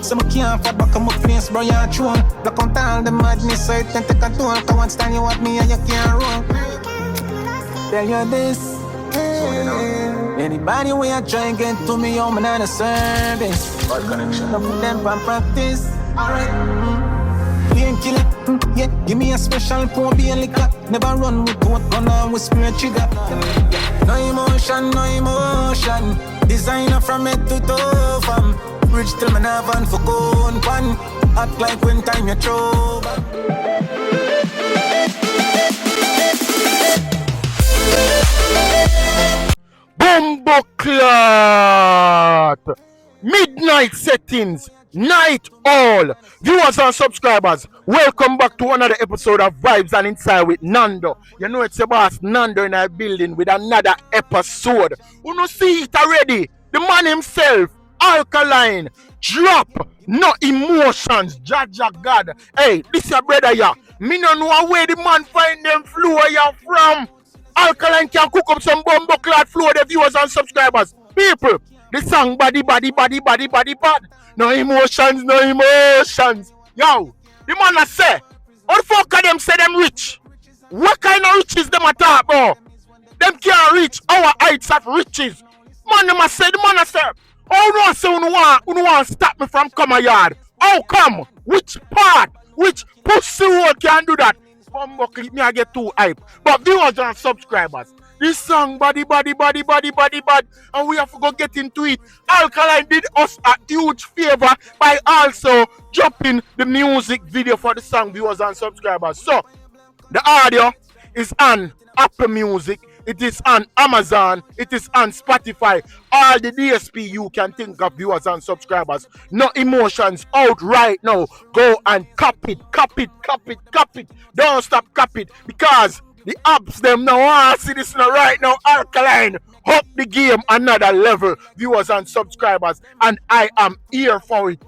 Some can't fight back on my face, bro, you're true. Block out all the madness, so it can take control. Come on, stand you at me and you can't run. Tell you this. Anybody where you try and get to me, I'm not a service. Bad connection. Don't put them on practice. Alright. Painkiller. Yeah, give me a special pour, be a liquor. Never run with what gun on with spirit trigger. No emotion, no emotion. Designer from head to toe, fam. Bridge till me never van for gun pan. Act like when time you throw back. Bumbleclot! Midnight settings, night all. Viewers and subscribers, welcome back to another episode of Vibes and Inside with Nando. You know it's your boss Nando in our building with another episode. You know see it already. The man himself, Alkaline, drop no emotions, Jaja God. Hey, this your brother ya. Me no know where the man find them flow ya from. Alkaline can cook up some bumbleclot flow, the viewers and subscribers. People, the song bad. No emotions, no emotions. Yo, the man a say, what the fuck are them say them rich? What kind of riches them a talk about? Them can't reach our heights of riches. Man, them a say, the man a say, oh no, say you want stop me from come a yard. How come? Which part? Which pussy hole can do that? Clip me I get too hype. But viewers and subscribers, this song bad, and we have to go get into it. Alkaline did us a huge favor by also dropping the music video for the song, viewers and subscribers. So the audio is on Apple Music, it is on Amazon, it is on Spotify, all the DSP you can think of, viewers and subscribers. No emotions out right now. Go and copy it. Don't stop copy it, because the apps them now see this now right now. Alkaline up the game another level, viewers and subscribers, and I am here for it.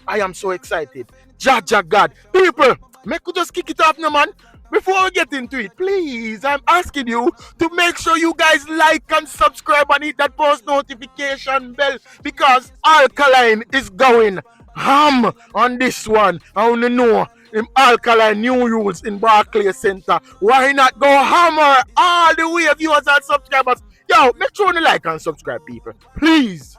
I am so excited. Jaja God. People, make you just kick it off now, man. Before we get into it, please, I'm asking you to make sure you guys like and subscribe and hit that post notification bell, because Alkaline is going ham on this one. I want to know him Alkaline new rules in Barclays Center. Why not go hammer all the way, viewers and subscribers? Yo, make sure you like and subscribe, people. Please.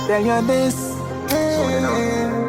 Tell you this.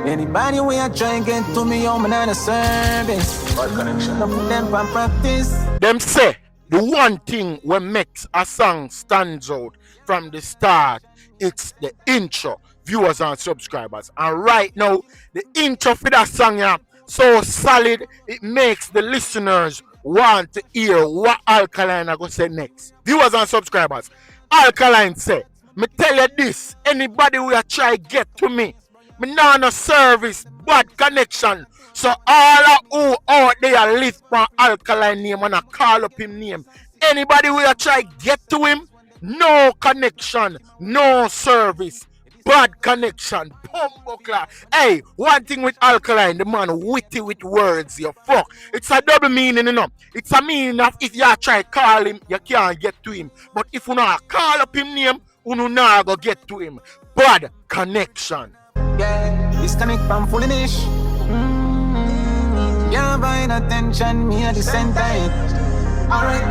Anybody where you try and get to me, I'm not a service. Bad connection. Don't put them on practice. Them say the one thing what makes a song stands out from the start, it's the intro, viewers and subscribers. And right now, the intro for that song yeah, so solid, it makes the listeners want to hear what Alkaline are going to say next. Viewers and subscribers, Alkaline say, me tell you this, anybody will try get to me, me nah no service, bad connection. So all of who out there live from Alkaline name and I call up him name, anybody will try get to him, no connection, no service, bad connection. Bumbleclot. Hey, one thing with Alkaline, the man witty with words, you fuck. It's a double meaning, you know. It's a meaning of if you try call him, you can't get to him. But if you not call up him name, you not go get to him. Bad connection. Yeah, disconnect from foolish. Yeah, buying attention, me at the center. Alright.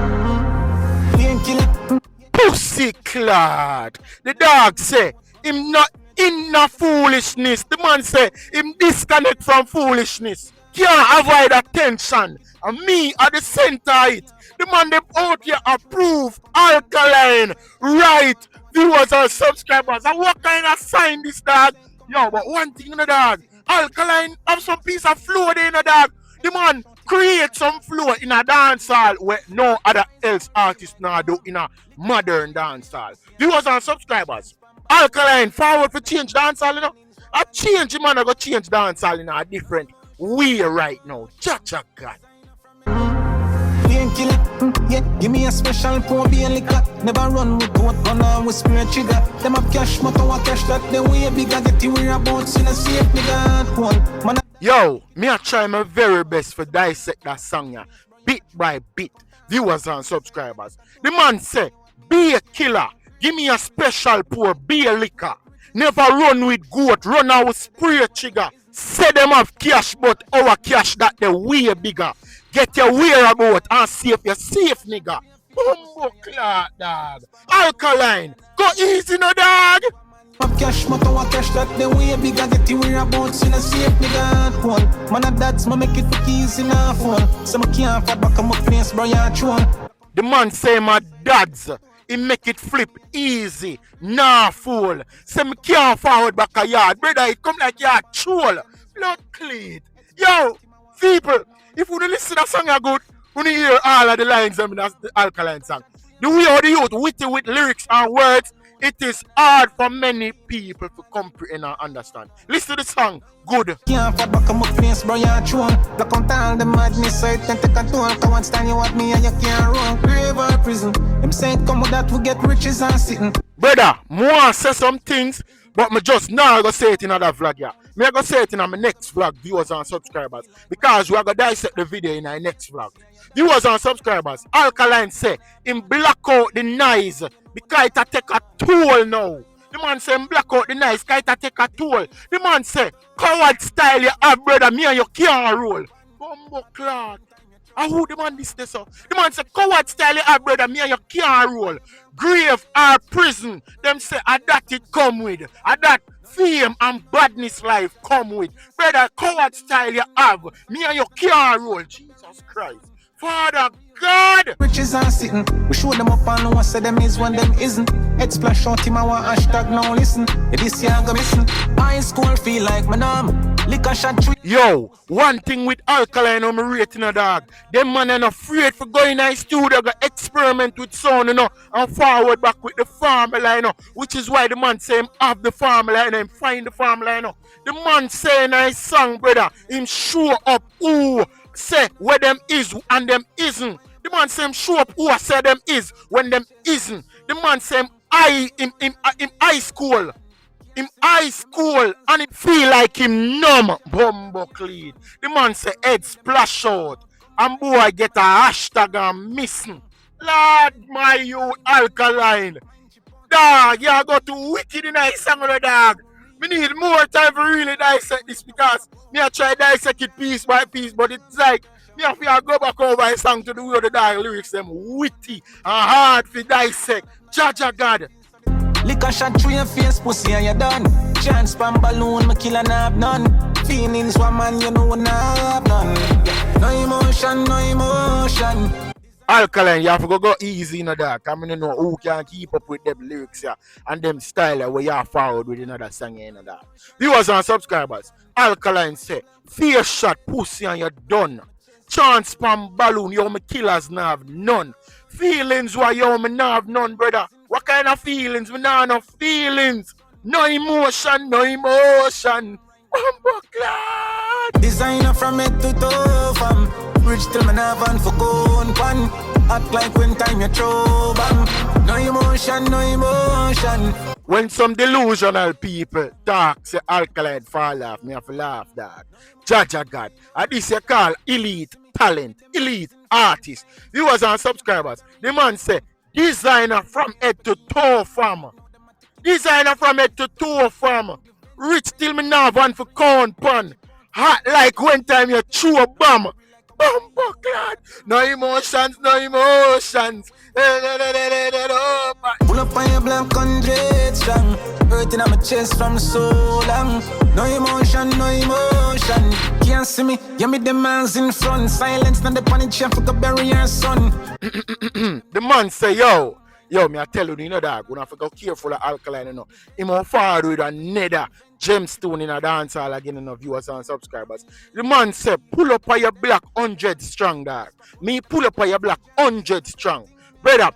Painkiller. Pussyclad. The dog say him not in no foolishness. The man say him disconnect from foolishness. Can't avoid attention. And me at the center of it. The man them out here approve Alkaline. Right, viewers and subscribers. And what kind of sign this dog? Yo, but one thing in the dog, Alkaline have some piece of flow there in the dog. The man create some flow in a dancehall where no other else artist now do in a modern dancehall. Viewers and subscribers, Alkaline forward for change dancehall, you know. I change the man, I go change dancehall in a different way right now. Cha-cha God. Painkiller. Yeah, give me a special pour, be a liquor. Never run with what gun on with spirit trigger. Them up cash, motor a cash that the way bigger. Get you whereabouts in a safe nigga. Man. Yo, me I try my very best for dissect that song ya, bit by bit, viewers and subscribers. The man say, be a killer, give me a special pour, be a liquor. Never run with goat, run out with spray trigger. Say them have cash, but our cash that the way bigger. Get your whereabout and see if you're safe, nigga. Bumbo clock, dog. Alkaline, go easy, no dog. Cash, matter what cash that the way bigger. Get your whereabouts in a safe, nigga. One man of dads, man make it for keys in a phone. So I can't fall back on my place, bro, you're true. The man say my dads, he make it flip easy, nah fool. Say me can't forward back a yard, brother, it come like you're troll. Blood clean. Yo, people, if you listen to that song are good, you hear all of the lines in the Alkaline song. The way how the youth witty with lyrics and words, it is hard for many people to comprehend and understand. Listen to the song, good. Can't fall back on my place, bro, you're true. Look on all the madness, so it can take a toll. Come on, stand you at me and you can't run. Grave or prison, them say come with that we get riches and sitting. Brother, more say some things, but me just now go say it in another vlog, yeah. Me I go say it in my next vlog, viewers and subscribers, because we are going to dissect the video in our next vlog. Viewers and subscribers, Alkaline say, him black out the nice, because it take a toll now. The man say, him black out the nice, because it take a toll. The man say, coward style you have, brother, me and you can't roll. Bumbo clock. And who the man this so? The man say, coward style you have, brother, me and you can't roll. Grave or prison, them say, that it come with. That fame and badness life come with. Brother, coward style you have, me and you can't roll. Jesus Christ. Father God! Riches are sitting. We show them up and no one say them is when them isn't. Head splash out him and one hashtag now listen. This year I go missing. High school feel like my name. Liquor shot tree. Yo, one thing with Alkaline I'm rating a dog. Them man ain't afraid for going in the studio, go experiment with sound, you know, and forward back with the formula, you know. Which is why the man say him have the formula and him find the formula, you know. The man say in his song, brother, him show up who say where them is and them isn't. The man say him show up who I say them is when them isn't. The man say him high school. Him high school and it feel like him numb. Bumbo clean. The man say head splash out. And boy get a hashtag and missing. Lord my youth Alkaline. Dog, you go too wicked in a song of the dog. We need more time to really dissect this because me I try dissect it piece by piece, but it's like me have to go back over a song to the way the dog lyrics them witty and hard to dissect. Jaja God. Liquor shot through your face, pussy and you done. Chance pan balloon, me kill and have none. Feelings one man, you know not have none. No emotion, no emotion. Alkaline, you have to go easy in the dark. I mean, know who can keep up with them lyrics here and them style where you are forward with another song in the dark. Viewers and subscribers, Alkaline say, fear shot, pussy and you're done. Chance pan balloon, yo me killers now have none. Feelings why yo me now have none, brother. What kind of feelings? Me now no feelings. No emotion, no emotion. Designer from head to toe, fam. Rich till me have on for going pan. Act like when time you throw bam. No emotion, no emotion. When some delusional people talk, say Alkaline fall off, me have to laugh, dog. Jaja God. And this you call elite talent, elite artist. Viewers and subscribers, the man say, designer from head to toe, fam. Designer from head to toe, fam. Rich till me now van for corn pan. Hot like when time you chew a bomb. Bumbo clad. No emotions, no emotions. Pull up on your black 100 strong. Hurting on my chest from so long. No emotion, no emotion. Can't see me, you me the man's in front. Silence, not the panic chef for the barrier son. The man say, yo, me I tell you know that. Gonna have to go careful of Alkaline, you know. Him on far with another gemstone in a dancehall again, you know, viewers and subscribers. The man say, pull up on your black 100 strong, dog. Me pull up on your black 100 strong. Brother,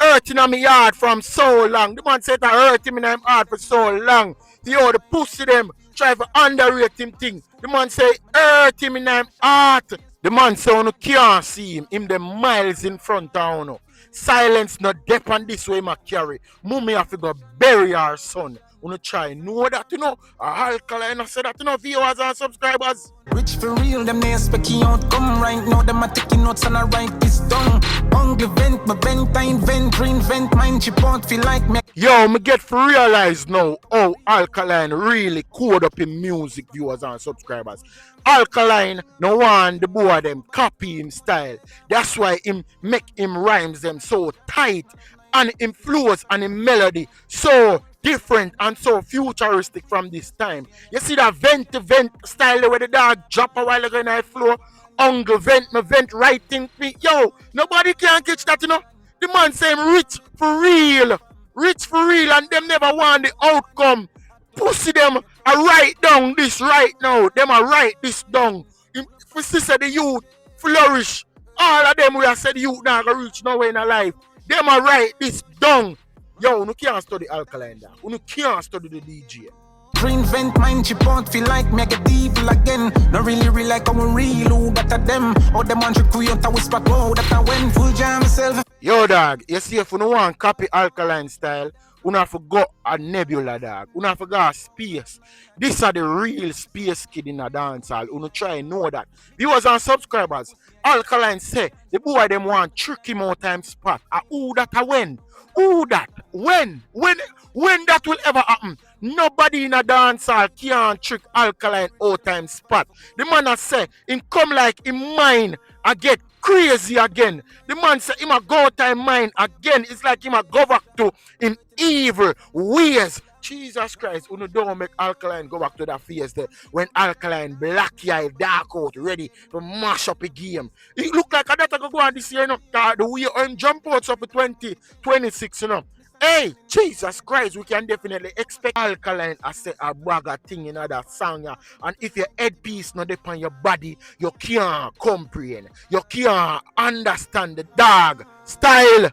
hurting on me yard from so long. The man said that hurting me in him heart for so long. Yo, the pussy them try to underrate him thing. The man say hurt him in him heart. The man say you can't see him the miles in front of you. Silence not dep on this way my carry. Mummy have to go bury our son. Wanna try know that, you know. Alkaline, I said that, you know, viewers and subscribers. Rich for real, them they speaking out. Come right now, them are taking notes and I write this down. Uncle vent, my vent, I invent, reinvent, mine chip out, feel like me. Yo, me get for realize now how Alkaline really code up in music, viewers and subscribers. Alkaline no want the boy them copy him style. That's why him make him rhymes them so tight and him flows and him melody so different and so futuristic from this time. You see that vent to vent style where the dog drop a while ago in that flow. Uncle vent, me vent writing me. Yo, nobody can catch that, you know. The man say him rich for real. Rich for real, and them never want the outcome. Pussy them I write down this right now. Them I write this down. If we say the youth flourish, all of them we have said the youth not gonna reach nowhere in their life. Them I write this down. Yo, you can't study Alkaline down. You can't study the DJ. Reinvent, mine chip out, feel like me get evil again. Not really like I'm real, who that are them. Or them on trick create a whisper, oh, that I went full jam myself. Yo dog, you see if you don't want copy Alkaline style, you not forgot a nebula dog. You not forgot a space. These are the real space kid in a dancehall. You try and know that. Viewers and subscribers, Alkaline say the boy them want tricky more time spot. Who that a when? Who that? When that will ever happen? Nobody in a dancehall can trick Alkaline out time spot. The man a say him come like him mind I get crazy again. The man say him a go time mind again. It's like him a go back to him evil ways. Jesus Christ, you don't make Alkaline go back to that phase there when Alkaline black eye dark out ready to mash up a game. It look like that I go on this year, you know. The way I'm jump out up to 2026, you know. Hey, Jesus Christ, we can definitely expect Alkaline to say a bagger thing in that song. Yeah. And if your headpiece not upon your body, you can't comprehend. You can't understand the dog style.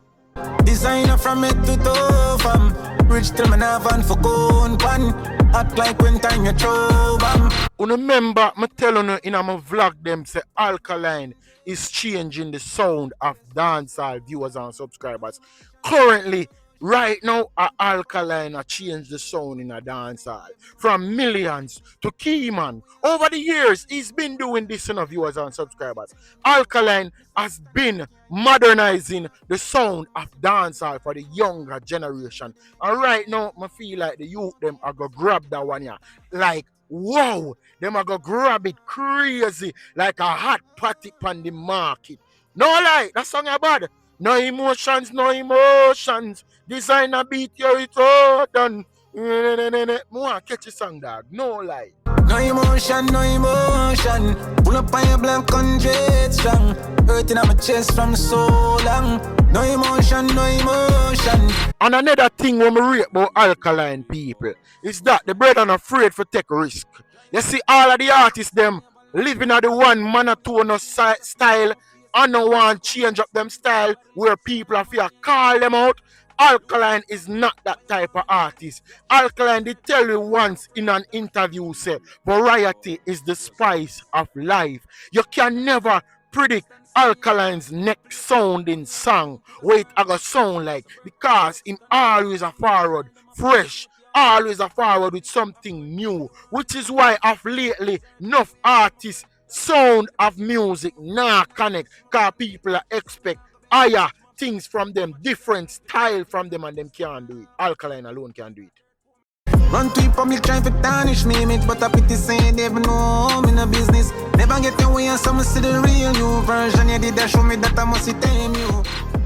Designer from head to toe, fam. Rich till me nav and for gun pan. Act like when time you throw bam. Remember, me telling you in my vlog them say Alkaline is changing the sound of dancehall viewers and subscribers. Currently, right now, Alkaline has changed the sound in a dancehall from millions to Keyman. Over the years, he's been doing this in viewers and subscribers. Alkaline has been modernizing the sound of dancehall for the younger generation. And right now, I feel like the youth them are going to grab that one here. Like, wow, them are going to grab it crazy like a hot patty on the market. No lie, that song is bad. No emotions, no emotions. Designer beat your it all done. More catchy song, dog. No lie. No emotion, no emotion. Pull up on your blank 100 strong. Hurting on my chest from so long. No emotion, no emotion. And another thing when we rate about Alkaline people is that the brother not afraid for take risk. You see all of the artists them living at the one monotone style and no one change up them style where people have to call them out. Alkaline is not that type of artist. Alkaline did tell you once in an interview say variety is the spice of life. You can never predict Alkaline's next sounding song where it gonna sound like because him always a forward, fresh, always a forward with something new, which is why of lately enough artists sound of music nah connect because people expect higher things from them, different style from them, and them can't do it. Alkaline alone can do it. Run to public trying to tarnish me image, but I pity say they never know I'm in a business. Never get your way and some see the real new version. You did that show me that I must tame you.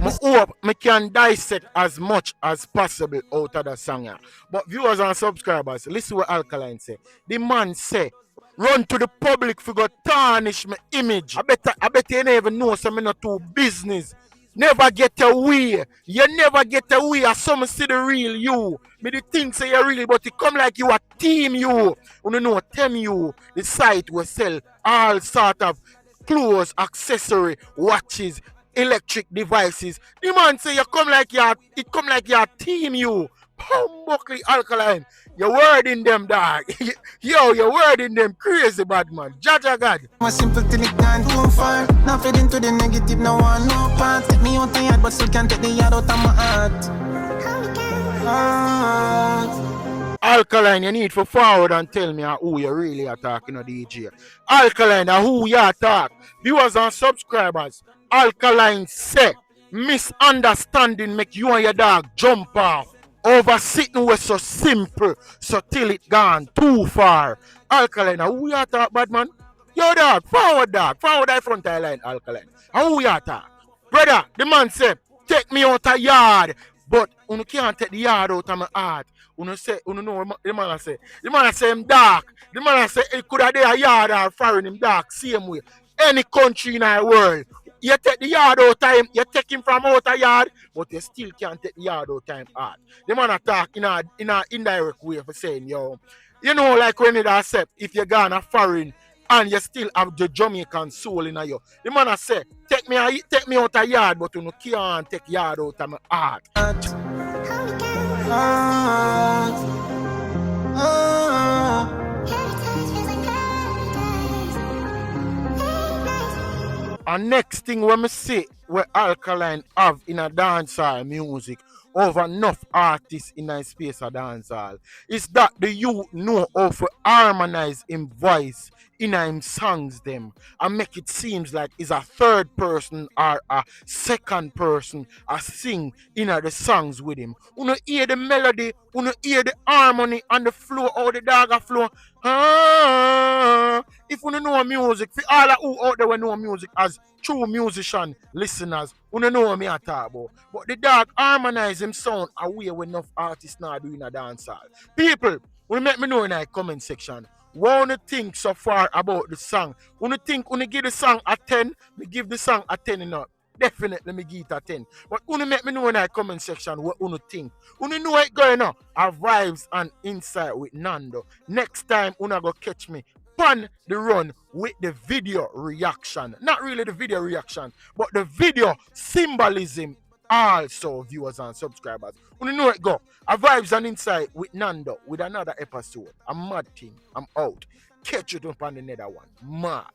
I hope I can dissect as much as possible out of the song. But viewers and subscribers, listen what Alkaline say. The man say, run to the public for go tarnish my image. I bet you never know some not to business. Never get away. You never get away. As some see the real you. Me the thing say you really, but it come like you a team you. You know, tell you the site will sell all sort of clothes, accessory, watches, electric devices. The man say you come like you it come like you team you. Buckley Alkaline. Your word in them, dog. Yo, your word in them crazy bad man. Jaja God. My simple thing it can't go far. Not fed into the negative, no one, no part. Take me out tired, but still can't take the yard out of my heart. Alkaline, you need to forward and tell me who you really are talking to DJ. Alkaline, who you talk. Viewers and subscribers, Alkaline say, misunderstanding make you and your dog jump off. Over sitting was so simple, so till it gone too far. Alkaline, who you talk, bad man? Yo dog, forward that front eye line, Alkaline. Who you talk? Brother, the man said, take me out a yard. But you can't take the yard out of my heart. You say, you know what the man say. The man say him dark. The man say it could have been a yard or foreign him dark. Same way. Any country in the world. You take the yard out of him, you take him from out of yard, but you still can't take the yard out of him heart. The man attack in a indirect way for saying, yo, you know, like when it accept if you're gonna foreign and you still have the Jamaican soul in you. The man say, take me out of yard, but you can't take yard out of my heart. And next thing when me see where Alkaline have in a dancehall music over enough artists in a space of dancehall is that the youth know how to harmonize him voice in him songs them and make it seems like it's a third person or a second person a sing in the songs with him. You hear the melody, you hear the harmony and the flow, how the dog a flow. If you know music, for all of who out there know music as true musician listeners, you know what me I talk about. But the dog harmonize him sound away when enough artists now doing a dancehall. People, will make me know in the comment section. What you think so far about the song? When you think when you give the song a 10, me give the song a 10 enough. Definitely me give it a 10. But you make me know in the comment section what you think. You know what going on? Our vibes and insight with Nando. Next time you go catch me on the run with the video reaction. Not really the video reaction, but the video symbolism. Also, viewers and subscribers, you know it go. A vibes and insight with Nando with another episode. A mad thing. I'm out. Catch you up on the nether one. Mad.